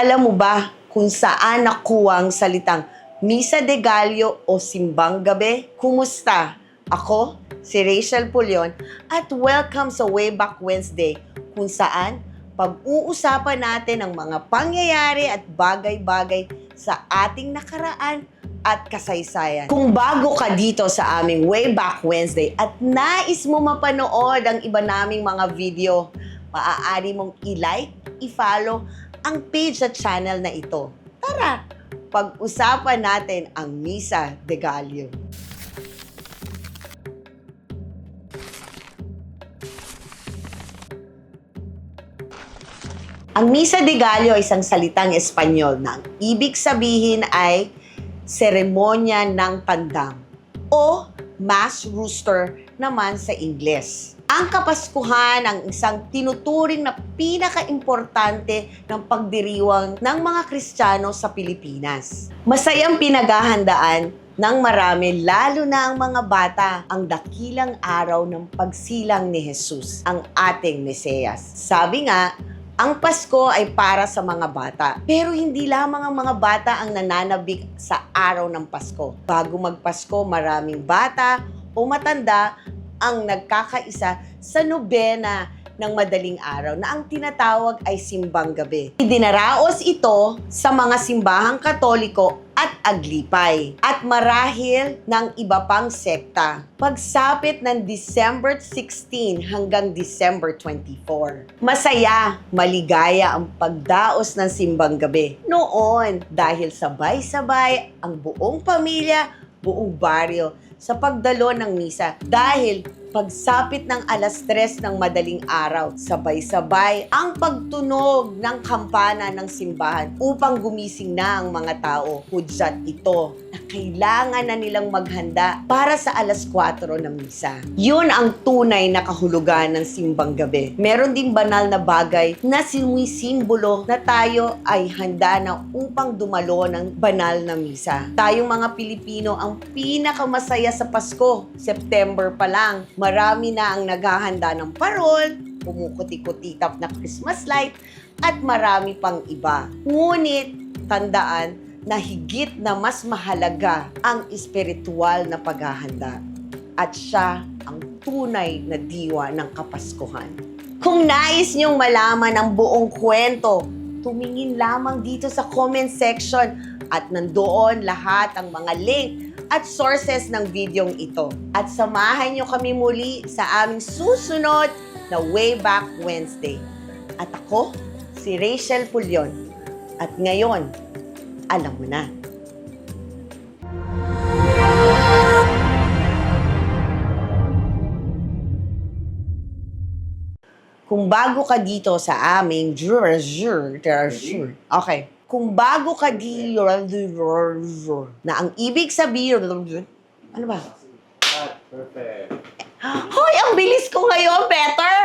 Alam mo ba kung saan nakuha ang salitang Misa de Gallo o Simbang Gabi? Kumusta? Ako, si Rachel Pulion at welcome sa Wayback Wednesday kung saan pag-uusapan natin ang mga pangyayari at bagay-bagay sa ating nakaraan at kasaysayan. Kung bago ka dito sa aming Wayback Wednesday at nais mo mapanood ang iba naming mga video, maaari mong i-like, i-follow ang page at channel na ito. Tara, pag-usapan natin ang Misa de Gallo. Ang Misa de Gallo ay isang salitang Espanyol na ang ibig sabihin ay seremonya ng tandang o Mass Rooster naman sa Ingles. Ang Kapaskuhan ang isang tinuturing na pinaka-importante ng pagdiriwang ng mga Kristiyano sa Pilipinas. Masayang pinaghahandaan ng marami, lalo na ang mga bata, ang dakilang araw ng pagsilang ni Jesus, ang ating Mesiyas. Sabi nga, ang Pasko ay para sa mga bata. Pero hindi lamang ang mga bata ang nananabik sa araw ng Pasko. Bago magpasko, maraming bata o matanda ang nagkakaisa sa nobena ng madaling araw na ang tinatawag ay Simbang Gabi. Idinaraos ito sa mga simbahang Katoliko at Aglipay at marahil ng iba pang sekta. Pagsapit ng December 16 hanggang December 24. Masaya, maligaya ang pagdaos ng Simbang Gabi noon dahil sabay-sabay ang buong pamilya, buong baryo sa pagdalo ng misa dahil pagsapit ng alas 3 ng madaling araw, sabay-sabay ang pagtunog ng kampana ng simbahan upang gumising na ang mga tao. Hudyat ito na kailangan na nilang maghanda para sa alas 4 ng misa. Yun ang tunay na kahulugan ng Simbang Gabi. Meron ding banal na bagay na sumisimbolo na tayo ay handa na upang dumalo ng banal na misa. Tayong mga Pilipino ang pinakamasaya sa Pasko. September pa lang, marami na ang naghahanda ng parol, kumukuti-kutitap na Christmas light, at marami pang iba. Ngunit, tandaan na higit na mas mahalaga ang espiritual na paghahanda. At siya ang tunay na diwa ng Kapaskuhan. Kung nais niyong malaman ang buong kwento, tumingin lamang dito sa comment section at nandoon lahat ang mga link at sources ng videong ito. At samahan niyo kami muli sa aming susunod na Wayback Wednesday. At ako, si Rachel Pulion. At ngayon, alam mo na. Kung bago ka dito sa aming okay. Kung bago ka di na ang ibig sabihin, ano ba? Perfect. Hoy, ang bilis ko ngayon, better!